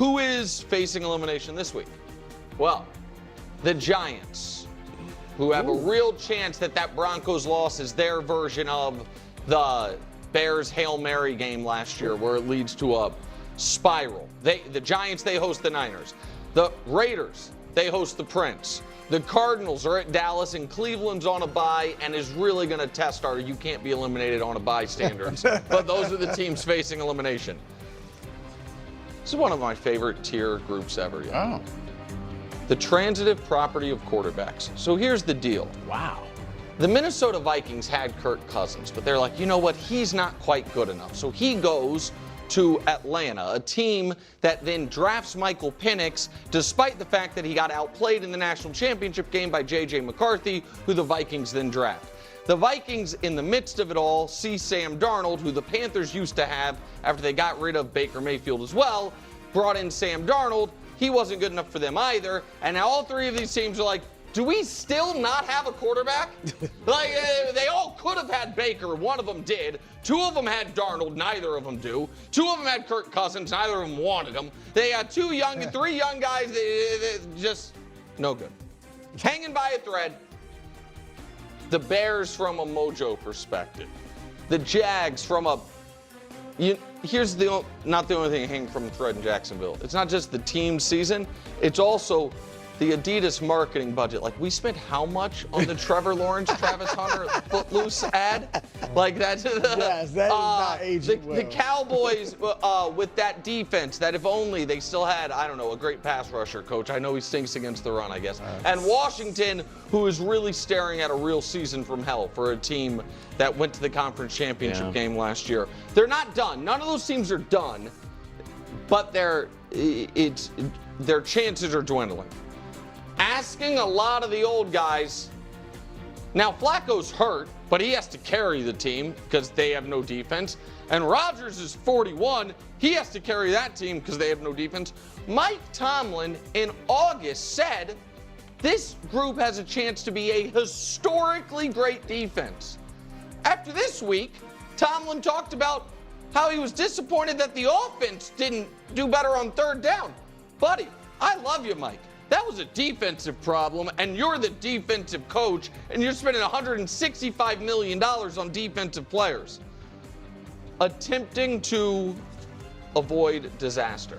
who is facing elimination this week? Well, the Giants, who have a real chance that Broncos loss is their version of the Bears Hail Mary game last year, where it leads to a spiral. The Giants, they host the Niners. The Raiders, they host the Prince. The Cardinals are at Dallas, and Cleveland's on a bye and is really going to test our you can't be eliminated on a bye standards. But those are the teams facing elimination. This is one of my favorite tier groups ever. Oh. The transitive property of quarterbacks. So here's the deal. Wow. The Minnesota Vikings had Kirk Cousins, but they're like, you know what? He's not quite good enough. So he goes to Atlanta, a team that then drafts Michael Penix, despite the fact that he got outplayed in the national championship game by J.J. McCarthy, who the Vikings then draft. The Vikings, in the midst of it all, see Sam Darnold, who the Panthers used to have after they got rid of Baker Mayfield as well, brought in Sam Darnold. He wasn't good enough for them either. And now all three of these teams are like, do we still not have a quarterback? They all could have had Baker. One of them did. Two of them had Darnold. Neither of them do. Two of them had Kirk Cousins. Neither of them wanted him. They had three young guys. Just no good. Hanging by a thread. The Bears from a mojo perspective. The Jags from a... Here's not the only thing hanging from the thread in Jacksonville. It's not just the team season. It's also the Adidas marketing budget. Like, we spent how much on the Trevor Lawrence, Travis Hunter Footloose ad? Like, that's... Yes, that is not aging well. The Cowboys with that defense, that if only they still had, I don't know, a great pass rusher, coach. I know he stinks against the run, I guess. And Washington, who is really staring at a real season from hell for a team that went to the conference championship game last year. They're not done. None of those teams are done, but their chances are dwindling. Asking a lot of the old guys. Now, Flacco's hurt, but he has to carry the team because they have no defense. And Rodgers is 41. He has to carry that team because they have no defense. Mike Tomlin in August said this group has a chance to be a historically great defense. After this week, Tomlin talked about how he was disappointed that the offense didn't do better on third down. Buddy, I love you, Mike. That was a defensive problem, and you're the defensive coach, and you're spending $165 million on defensive players. Attempting to avoid disaster.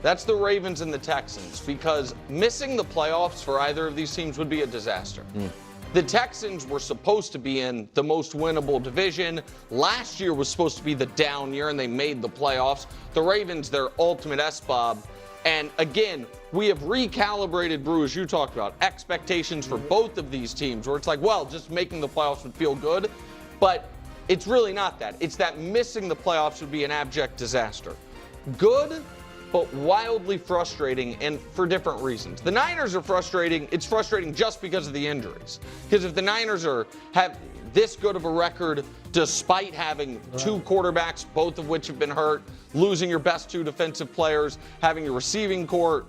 That's the Ravens and the Texans, because missing the playoffs for either of these teams would be a disaster. The Texans were supposed to be in the most winnable division. Last year was supposed to be the down year, and they made the playoffs. The Ravens, their ultimate SBOB. And again, we have recalibrated, Brew, as you talked about, expectations for both of these teams, where it's like, well, just making the playoffs would feel good. But it's really not that. It's that missing the playoffs would be an abject disaster. Good, but wildly frustrating, and for different reasons. The Niners are frustrating. It's frustrating just because of the injuries. Because if the Niners have this good of a record, despite having two quarterbacks, both of which have been hurt, losing your best two defensive players, having your receiving core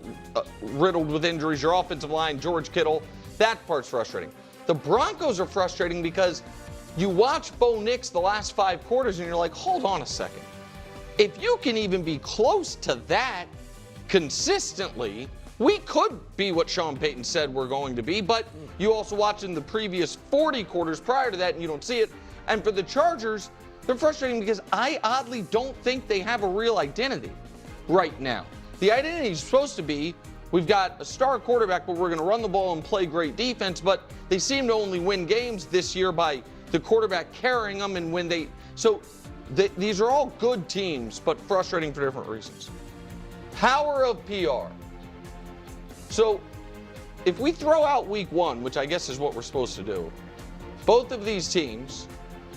riddled with injuries, your offensive line, George Kittle, that part's frustrating. The Broncos are frustrating because you watch Bo Nix the last 5 quarters and you're like, hold on a second. If you can even be close to that consistently, we could be what Sean Payton said we're going to be, but you also watch in the previous 40 quarters prior to that and you don't see it. And for the Chargers, they're frustrating because I oddly don't think they have a real identity right now. The identity is supposed to be, we've got a star quarterback, but we're going to run the ball and play great defense, but they seem to only win games this year by the quarterback carrying them, and when they... So these are all good teams, but frustrating for different reasons. Power of PR. So if we throw out week 1, which I guess is what we're supposed to do, both of these teams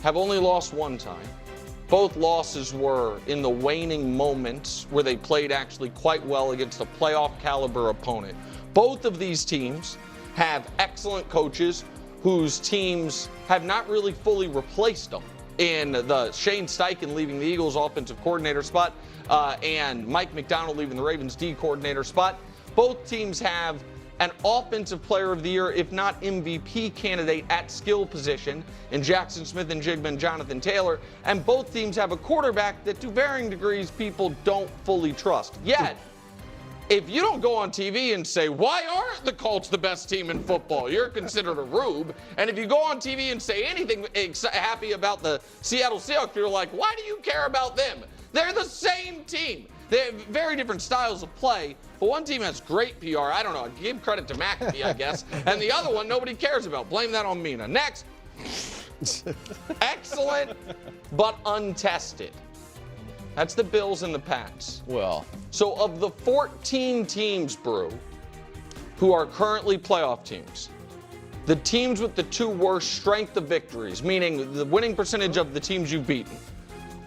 have only lost one time. Both losses were in the waning moments where they played actually quite well against a playoff caliber opponent. Both of these teams have excellent coaches whose teams have not really fully replaced them. In the Shane Steichen leaving the Eagles offensive coordinator spot and Mike McDonald leaving the Ravens D coordinator spot. Both teams have an offensive player of the year, if not MVP candidate at skill position in Jackson Smith and Jigba and Jonathan Taylor. And both teams have a quarterback that to varying degrees people don't fully trust. Yet, if you don't go on TV and say, why aren't the Colts the best team in football? You're considered a rube. And if you go on TV and say anything happy about the Seattle Seahawks, you're like, why do you care about them? They're the same team. They have very different styles of play, but one team has great PR. I don't know. Give credit to McAfee, I guess. And the other one nobody cares about. Blame that on Mina. Next. Excellent, but untested. That's the Bills and the Pats. Well. So of the 14 teams, Brew, who are currently playoff teams, the teams with the 2 worst strength of victories, meaning the winning percentage of the teams you've beaten,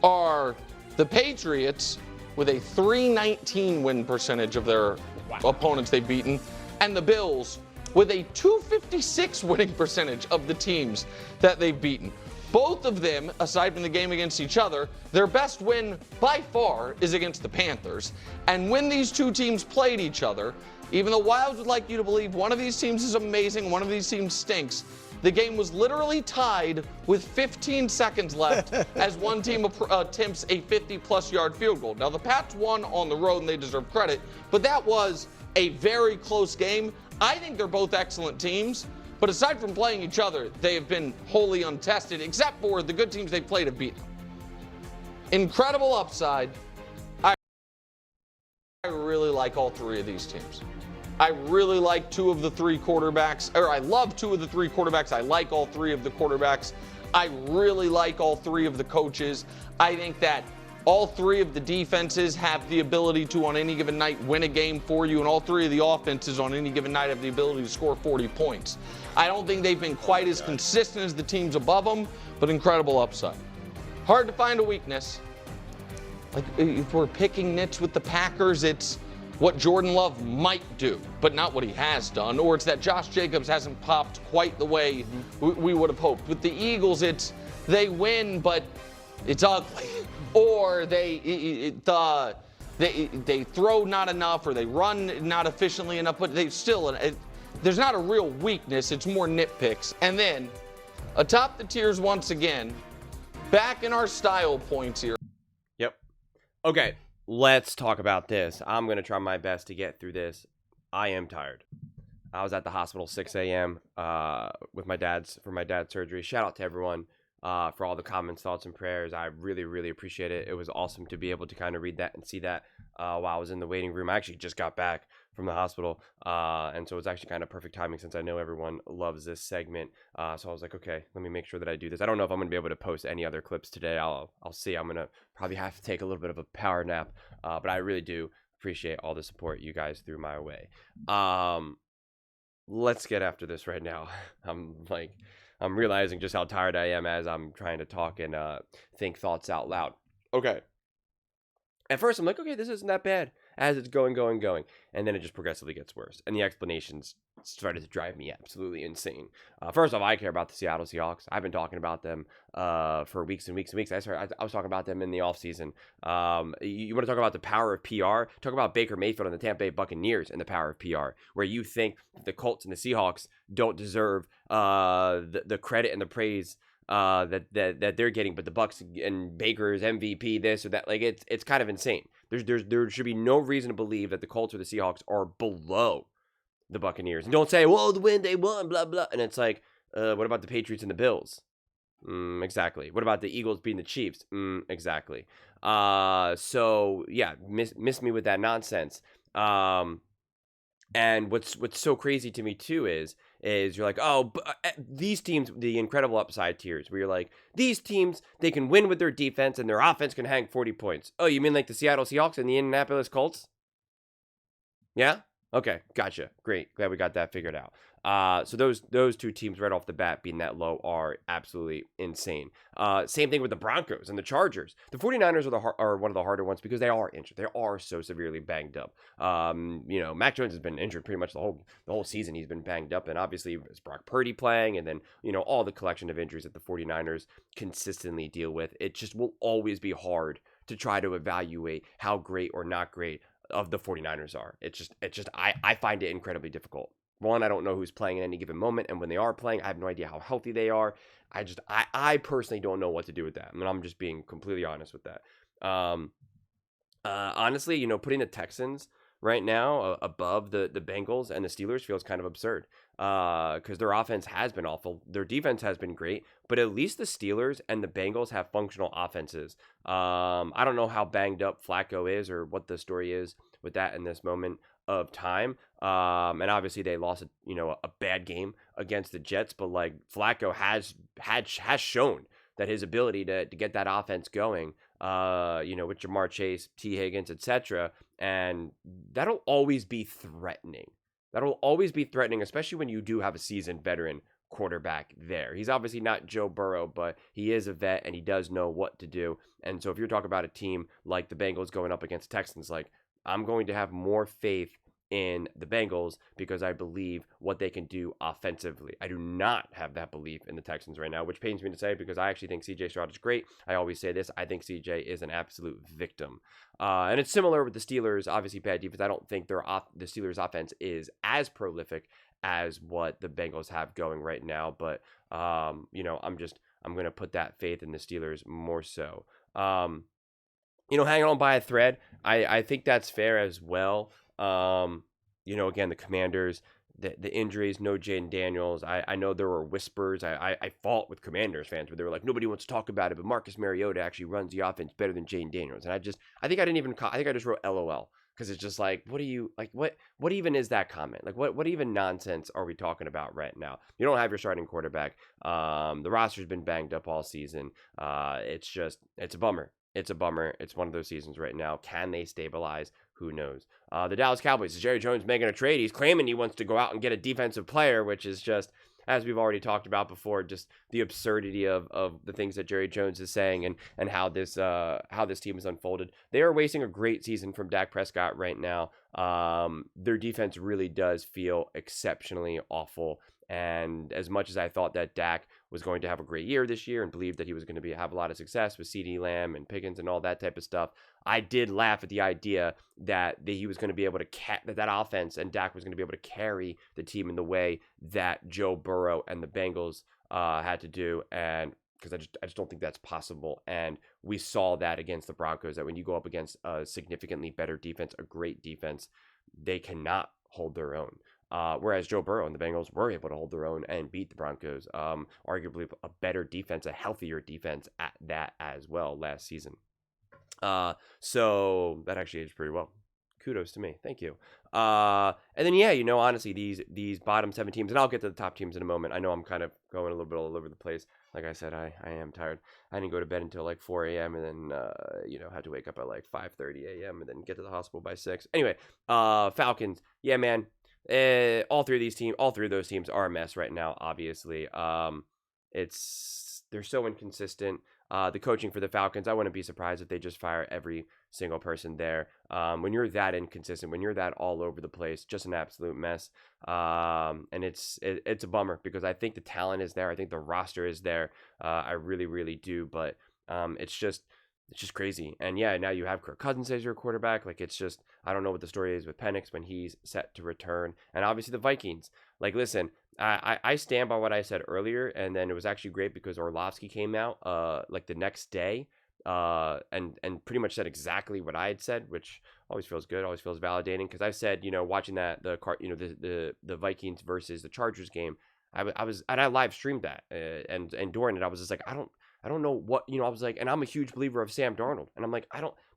are the Patriots with a 319 win percentage of their opponents they've beaten, and the Bills with a 256 winning percentage of the teams that they've beaten. Both of them, aside from the game against each other, their best win by far is against the Panthers. And when these two teams played each other, even though Wild would like you to believe one of these teams is amazing, one of these teams stinks, the game was literally tied with 15 seconds left as one team attempts a 50-plus yard field goal. Now, the Pats won on the road, and they deserve credit, but that was a very close game. I think they're both excellent teams. But aside from playing each other, they have been wholly untested, except for the good teams they played have beaten them. Incredible upside. I really like all 3 of these teams. I really like 2 of the 3 quarterbacks, or I love 2 of the 3 quarterbacks. I like all 3 of the quarterbacks. I really like all 3 of the coaches. I think that all 3 of the defenses have the ability to, on any given night, win a game for you, and all 3 of the offenses on any given night have the ability to score 40 points. I don't think they've been quite as consistent as the teams above them, but incredible upside. Hard to find a weakness. Like, if we're picking nits with the Packers, it's what Jordan Love might do, but not what he has done, or it's that Josh Jacobs hasn't popped quite the way we would have hoped. With the Eagles, it's they win, but it's ugly. Or they throw not enough, or they run not efficiently enough, but they still, there's not a real weakness. It's more nitpicks. And then, atop the tiers once again, back in our style points here. Yep. Okay, let's talk about this. I'm going to try my best to get through this. I am tired. I was at the hospital 6 a.m. With my dad's surgery. Shout out to everyone for all the comments, thoughts, and prayers. I really, really appreciate it. It was awesome to be able to kind of read that and see that while I was in the waiting room. I actually just got back from the hospital, and so it's actually kind of perfect timing since I know everyone loves this segment. So I was like, okay, let me make sure that I do this. I don't know if I'm going to be able to post any other clips today. I'll see. I'm going to probably have to take a little bit of a power nap, but I really do appreciate all the support you guys threw my way. Let's get after this right now. I'm realizing just how tired I am as I'm trying to talk and think thoughts out loud. Okay. At first, I'm like, okay, this isn't that bad as it's going. And then it just progressively gets worse. And the explanations started to drive me absolutely insane. First off, I care about the Seattle Seahawks. I've been talking about them for weeks and weeks and weeks. I was talking about them in the offseason. You want to talk about the power of PR? Talk about Baker Mayfield and the Tampa Bay Buccaneers and the power of PR, where you think the Colts and the Seahawks don't deserve the credit and the praise that they're getting, but the Bucs and Baker's MVP, this or that, like it's kind of insane. There should be no reason to believe that the Colts or the Seahawks are below the Buccaneers. And don't say, well, the win they won, blah blah. And it's like, what about the Patriots and the Bills? Exactly. What about the Eagles beating the Chiefs? Exactly. So yeah, miss me with that nonsense. And what's so crazy to me too is you're like, oh, these teams, the incredible upside tiers, where you're like, these teams, they can win with their defense and their offense can hang 40 points. Oh, you mean like the Seattle Seahawks and the Indianapolis Colts? Yeah? Okay, gotcha. Great. Glad we got that figured out. So those 2 teams right off the bat being that low are absolutely insane. Same thing with the Broncos and the Chargers. The 49ers are one of the harder ones because they are injured. They are so severely banged up. Mac Jones has been injured pretty much the whole season. He's been banged up, and obviously it's Brock Purdy playing, and then all the collection of injuries that the 49ers consistently deal with. It just will always be hard to try to evaluate how great or not great of the 49ers are. It's just I find it incredibly difficult. One, I don't know who's playing at any given moment, and when they are playing, I have no idea how healthy they are. I personally don't know what to do with that. I mean, I'm just being completely honest with that. Honestly, putting the Texans right now above the Bengals and the Steelers feels kind of absurd because their offense has been awful. Their defense has been great, but at least the Steelers and the Bengals have functional offenses. I don't know how banged up Flacco is or what the story is with that in this moment of time. And obviously they lost a bad game against the Jets, but like Flacco has shown that his ability to get that offense going, with Jamar Chase, T. Higgins, etc. And that'll always be threatening. That'll always be threatening, especially when you do have a seasoned veteran quarterback there. He's obviously not Joe Burrow, but he is a vet and he does know what to do. And so if you're talking about a team like the Bengals going up against Texans, like I'm going to have more faith in the Bengals because I believe what they can do offensively. I do not have that belief in the Texans right now, which pains me to say because I actually think CJ Stroud is great. I always say this. I think CJ is an absolute victim. And it's similar with the Steelers, obviously bad defense. I don't think the Steelers offense is as prolific as what the Bengals have going right now. But, I'm going to put that faith in the Steelers more so. Hanging on by a thread, I think that's fair as well. Again, the Commanders, the injuries, no Jaden Daniels. I know there were whispers. I fought with Commanders fans where they were like, nobody wants to talk about it, but Marcus Mariota actually runs the offense better than Jaden Daniels. And I just wrote LOL because it's just like, what even is that comment? Like, what even nonsense are we talking about right now? You don't have your starting quarterback. The roster's been banged up all season. It's a bummer. It's a bummer. It's one of those seasons right now. Can they stabilize? Who knows? The Dallas Cowboys, is Jerry Jones making a trade? He's claiming he wants to go out and get a defensive player, which is just, as we've already talked about before, just the absurdity of the things that Jerry Jones is saying and how this team has unfolded. They are wasting a great season from Dak Prescott right now. Their defense really does feel exceptionally awful. And as much as I thought that Dak was going to have a great year this year and believed that he was going to have a lot of success with CeeDee Lamb and Pickens and all that type of stuff, I did laugh at the idea that he was going to be able to that offense and Dak was going to be able to carry the team in the way that Joe Burrow and the Bengals had to do, and because I just don't think that's possible. And we saw that against the Broncos, that when you go up against a significantly better defense, a great defense, they cannot hold their own. Whereas Joe Burrow and the Bengals were able to hold their own and beat the Broncos. Arguably a better defense, a healthier defense at that as well last season. So that actually aged pretty well. Kudos to me. Thank you. And then, honestly, these bottom 7 teams, and I'll get to the top teams in a moment. I know I'm kind of going a little bit all over the place. Like I said, I am tired. I didn't go to bed until like 4 a.m. and then, had to wake up at like 5:30 a.m. and then get to the hospital by 6. Anyway, Falcons. Yeah, man. All three of those teams are a mess right now, obviously. They're so inconsistent. The coaching for the Falcons, I wouldn't be surprised if they just fire every single person there. When you're that inconsistent, when you're that all over the place, just an absolute mess. And it's a bummer because I think the talent is there. I think the roster is there. I really, really do. But it's just crazy. And yeah, now you have Kirk Cousins as your quarterback. Like, it's just, I don't know what the story is with Penix when he's set to return. And obviously the Vikings. Like, listen, I stand by what I said earlier, and then it was actually great because Orlovsky came out like the next day and pretty much said exactly what I had said, which always feels good, always feels validating, because I've said, watching the Vikings versus the Chargers game, I live streamed that and during it I was just like, I don't know what, I was like, and I'm a huge believer of Sam Darnold. And I'm like,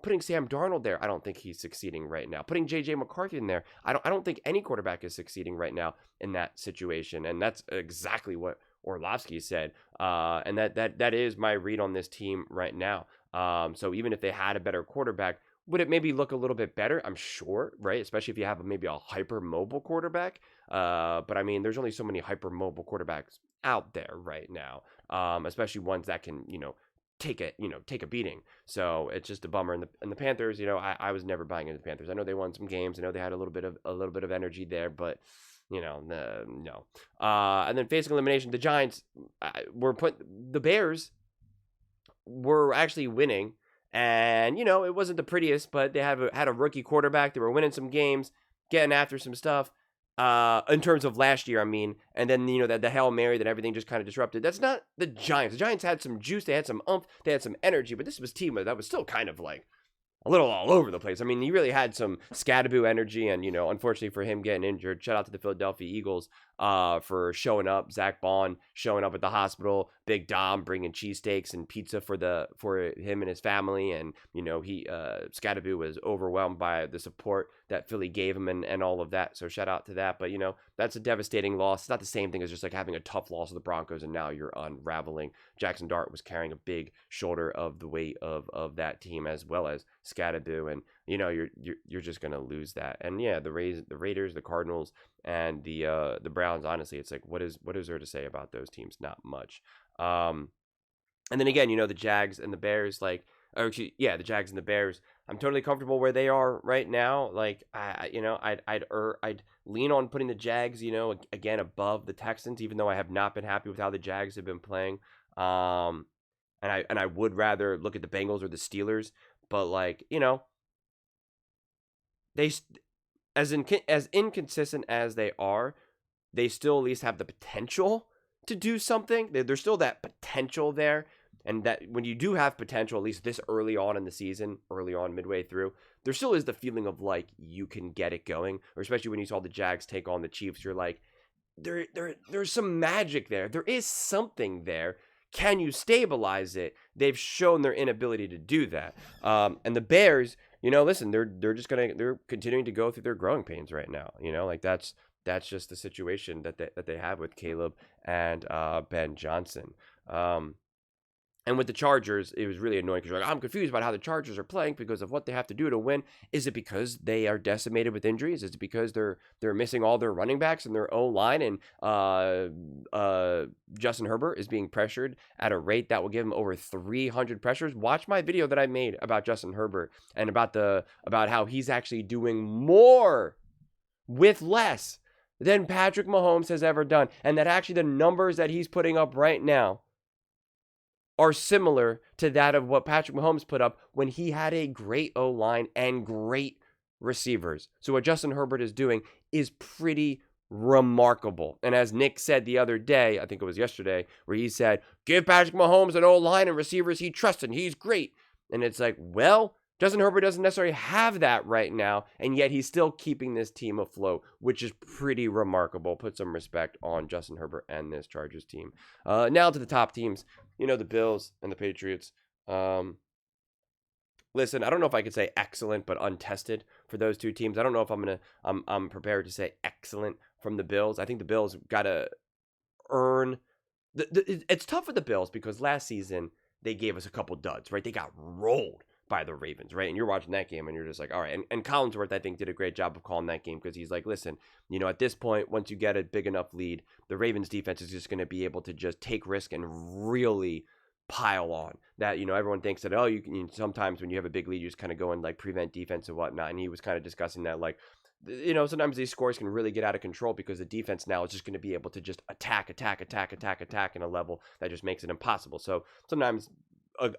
putting Sam Darnold there, I don't think he's succeeding right now. Putting J.J. McCarthy in there, I don't think any quarterback is succeeding right now in that situation. And that's exactly what Orlovsky said. And that is my read on this team right now. So even if they had a better quarterback, would it maybe look a little bit better? I'm sure, right? Especially if you have maybe a hyper-mobile quarterback. But I mean, there's only so many hyper-mobile quarterbacks out there right now, especially ones that can, take a beating. So it's just a bummer. And the Panthers, I was never buying into the Panthers. I know they won some games. I know they had a little bit of energy there, but no. And then facing elimination, the Giants the Bears were actually winning. And, it wasn't the prettiest, but they had a rookie quarterback. They were winning some games, getting after some stuff. in terms of last year, I mean, and then, the Hail Mary that everything just kind of disrupted. That's not the Giants. The Giants had some juice, they had some oomph, they had some energy, but this was a team that was still kind of like a little all over the place. I mean, he really had some Scadaboo energy, and, unfortunately for him getting injured, shout out to the Philadelphia Eagles for showing up. Zach Bond showing up at the hospital. Big Dom bringing cheesesteaks and pizza for him and his family, and, Scadaboo was overwhelmed by the support that Philly gave him and all of that. So shout out to that. But, that's a devastating loss. It's not the same thing as just like having a tough loss of the Broncos and now you're unraveling. Jackson Dart was carrying a big shoulder of the weight of that team, as well as Scadaboo, and you're just gonna lose that. And yeah, the Raiders, the Cardinals, and the Browns. Honestly, it's like what is there to say about those teams? Not much. And then again, the Jags and the Bears, the Jags and the Bears. I'm totally comfortable where they are right now. Like I'd lean on putting the Jags, again above the Texans, even though I have not been happy with how the Jags have been playing. And I would rather look at the Bengals or the Steelers, but they as inconsistent as they are, they still at least have the potential to do something. There's still that potential there. And that when you do have potential, at least this early on in the season, early on, midway through, there still is the feeling of like you can get it going. Or especially when you saw the Jags take on the Chiefs, you're like, there's some magic there. There is something there. Can you stabilize it? They've shown their inability to do that. And the Bears, listen, they're continuing to go through their growing pains right now. That's just the situation that they have with Caleb and Ben Johnson. And with the Chargers, it was really annoying because you're like, I'm confused about how the Chargers are playing because of what they have to do to win. Is it because they are decimated with injuries? Is it because they're missing all their running backs and their O-line, and Justin Herbert is being pressured at a rate that will give him over 300 pressures? Watch my video that I made about Justin Herbert and about how he's actually doing more with less than Patrick Mahomes has ever done, and that actually the numbers that he's putting up right now are similar to that of what Patrick Mahomes put up when he had a great O-line and great receivers. So what Justin Herbert is doing is pretty remarkable. And as Nick said the other day, I think it was yesterday, where he said, give Patrick Mahomes an O-line and receivers he trusts and he's great. And it's like, well, Justin Herbert doesn't necessarily have that right now, and yet he's still keeping this team afloat, which is pretty remarkable. Put some respect on Justin Herbert and this Chargers team. Now to the top teams, the Bills and the Patriots. Listen, I don't know if I could say excellent, but untested for those two teams. I don't know if I'm prepared to say excellent from the Bills. I think the Bills got to earn. It's tough for the Bills because last season they gave us a couple duds, right? They got rolled by the Ravens, right? And you're watching that game and you're just like, all right. And Collinsworth, I think, did a great job of calling that game because he's like, listen, at this point, once you get a big enough lead, the Ravens defense is just going to be able to just take risk and really pile on. That, everyone thinks that, you can, sometimes when you have a big lead, you just kind of go and like prevent defense and whatnot. And he was kind of discussing that, like, sometimes these scores can really get out of control because the defense now is just going to be able to just attack in a level that just makes it impossible. So sometimes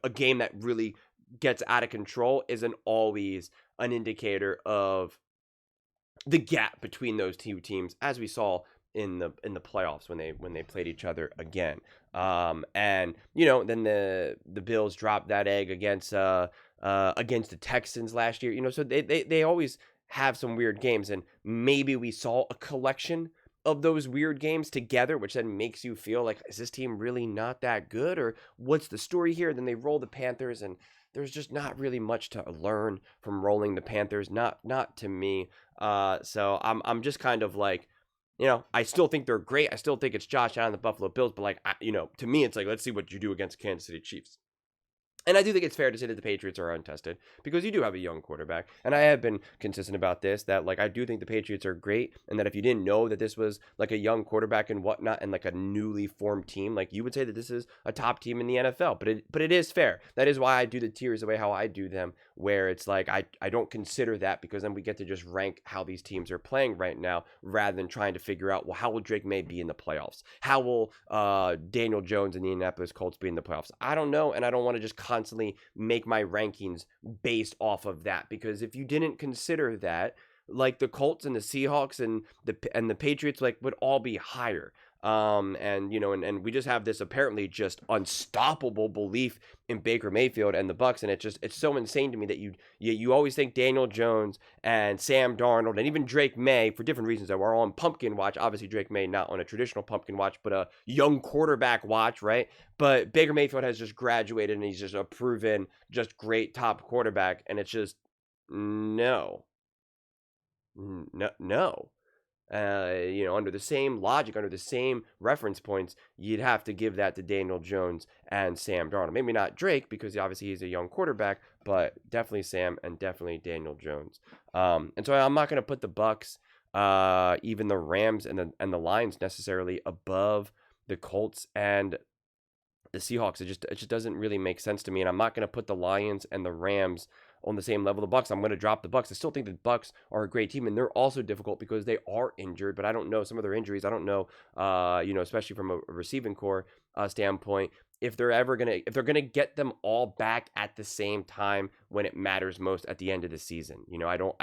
a game that really gets out of control isn't always an indicator of the gap between those two teams, as we saw in the playoffs when they played each other again. And then the Bills dropped that egg against the Texans last year. So they always have some weird games, and maybe we saw a collection of those weird games together, which then makes you feel like, is this team really not that good, or what's the story here? Then they roll the Panthers, and there's just not really much to learn from rolling the Panthers, not to me. So I'm just kind of like, I still think they're great. I still think it's Josh Allen and the Buffalo Bills, but like, to me, it's like, let's see what you do against Kansas City Chiefs. And I do think it's fair to say that the Patriots are untested because you do have a young quarterback. And I have been consistent about this, that like I do think the Patriots are great, and that if you didn't know that this was like a young quarterback and whatnot and like a newly formed team, like you would say that this is a top team in the NFL. But it is fair. That is why I do the tiers the way how I do them, where it's like I don't consider that, because then we get to just rank how these teams are playing right now rather than trying to figure out, well, how will Drake May be in the playoffs? How will Daniel Jones and the Indianapolis Colts be in the playoffs? I don't know, and I don't want to just constantly make my rankings based off of that, because if you didn't consider that, like the Colts and the Seahawks and the Patriots like would all be higher. And you know, and we just have this apparently just unstoppable belief in Baker Mayfield and the Bucs, and it's so insane to me that you always think Daniel Jones and Sam Darnold and even Drake May, for different reasons, that we're on pumpkin watch. Obviously Drake May not on a traditional pumpkin watch, but a young quarterback watch, right? But Baker Mayfield has just graduated and he's just a proven just great top quarterback, and it's just no. You know, under the same logic, under the same reference points, you'd have to give that to Daniel Jones and Sam Darnold. Maybe not Drake, because obviously he's a young quarterback, but definitely Sam and definitely Daniel Jones. And so I'm not going to put the Bucs, even the Rams and the Lions necessarily above the Colts and the Seahawks. It just doesn't really make sense to me. And I'm not going to put the Lions and the Rams on the same level. The Bucs, I'm going to drop the Bucs. I still think the Bucs are a great team, and they're also difficult because they are injured. But I don't know some of their injuries. I don't know, you know, especially from a receiving core standpoint, if they're gonna get them all back at the same time when it matters most at the end of the season. You know, I don't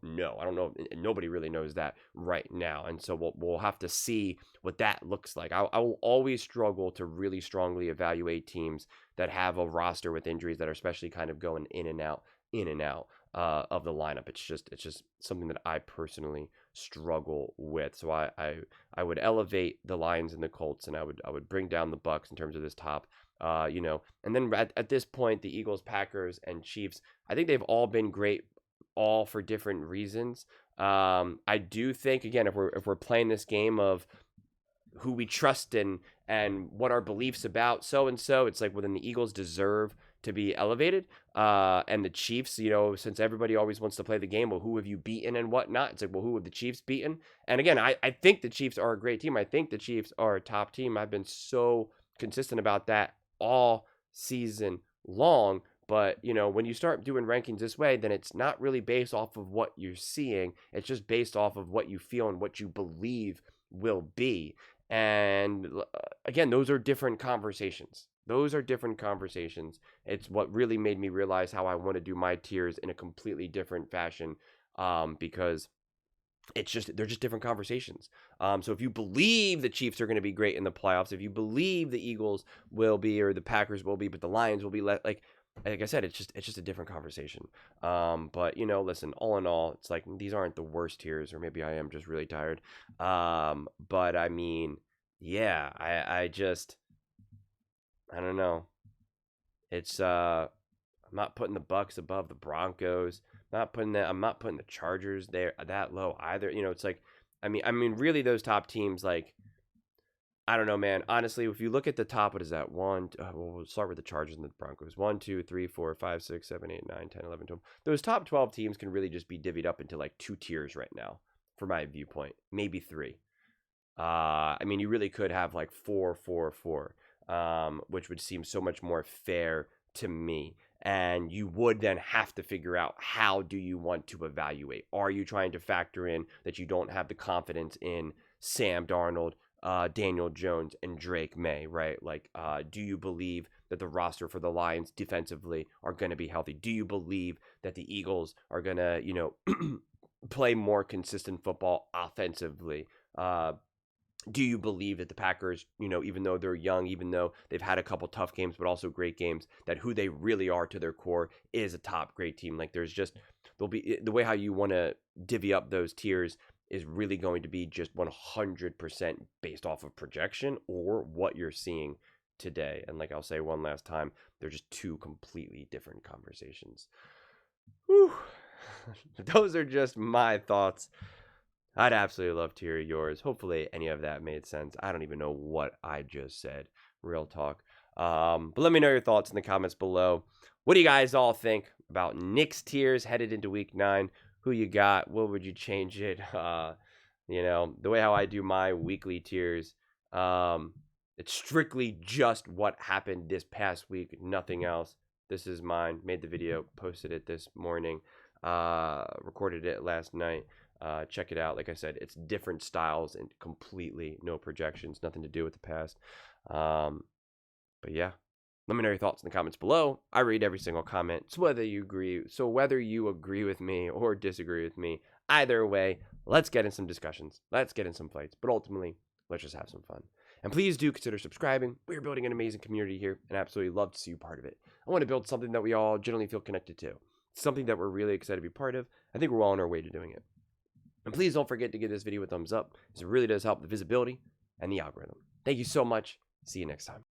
know. Nobody really knows that right now, and so we'll have to see what that looks like. I will always struggle to really strongly evaluate teams that have a roster with injuries that are especially kind of going in and out of the lineup. It's just something that I personally struggle with. So I would elevate the Lions and the Colts, and I would bring down the Bucs in terms of this top. You know, and then at this point, the Eagles, Packers, and Chiefs, I think they've all been great, all for different reasons. I do think, again, if we're playing this game of who we trust in and what our beliefs about so and so, it's like, well, then the Eagles deserve to be elevated, and the Chiefs, you know, since everybody always wants to play the game, well, who have you beaten and whatnot? It's like, well, who have the Chiefs beaten? And again, I think the Chiefs are a great team. I think the Chiefs are a top team. I've been so consistent about that all season long. But, you know, when you start doing rankings this way, then it's not really based off of what you're seeing. It's just based off of what you feel and what you believe will be. And again, those are different conversations. It's what really made me realize how I want to do my tiers in a completely different fashion, because they're just different conversations. So if you believe the Chiefs are going to be great in the playoffs, if you believe the Eagles will be, or the Packers will be, but the Lions will be, like I said, it's just a different conversation. But, you know, listen, all in all, it's like, these aren't the worst tiers, or maybe I am just really tired. But I mean, yeah, I don't know. It's I'm not putting the Bucs above the Broncos. I'm not putting the Chargers there that low either. You know, it's like, I mean, really, those top teams, like, I don't know, man. Honestly, if you look at the top, what is that? We'll start with the Chargers and the Broncos. 1, 2, 3, 4, 5, 6, 7, 8, 9, 10, 11, 12. Those top 12 teams can really just be divvied up into like 2 tiers right now, from my viewpoint. Maybe 3. I mean, you really could have like 4, 4, 4, which would seem so much more fair to me. And you would then have to figure out, how do you want to evaluate? Are you trying to factor in that you don't have the confidence in Sam Darnold, Daniel Jones, and Drake May, right? Like, do you believe that the roster for the Lions defensively are going to be healthy? Do you believe that the Eagles are going to, you know, play more consistent football offensively? Do you believe that the Packers, you know, even though they're young, even though they've had a couple tough games, but also great games, that who they really are to their core is a top great team? Like, there'll be, the way how you want to divvy up those tiers is really going to be just 100% based off of projection or what you're seeing today. And like I'll say one last time, they're just 2 completely different conversations. Whew. Those are just my thoughts. I'd absolutely love to hear yours. Hopefully any of that made sense. I don't even know what I just said. Real talk. But let me know your thoughts in the comments below. What do you guys all think about Nick's tiers headed into week 9? Who you got? What would you change it? You know, the way how I do my weekly tiers, it's strictly just what happened this past week, nothing else. This is mine. Made the video, posted it this morning, recorded it last night. Check it out. Like I said, it's different styles and completely no projections, nothing to do with the past. But yeah, let me know your thoughts in the comments below. I read every single comment. So whether you agree with me or disagree with me, Either way, let's get in some discussions. Let's get in some fights. But ultimately, let's just have some fun. And please do consider subscribing. We're building an amazing community here, and absolutely love to see you part of it. I want to build something that we all generally feel connected to. Something that we're really excited to be part of. I think we're well on our way to doing it. And please don't forget to give this video a thumbs up, because it really does help the visibility and the algorithm. Thank you so much. See you next time.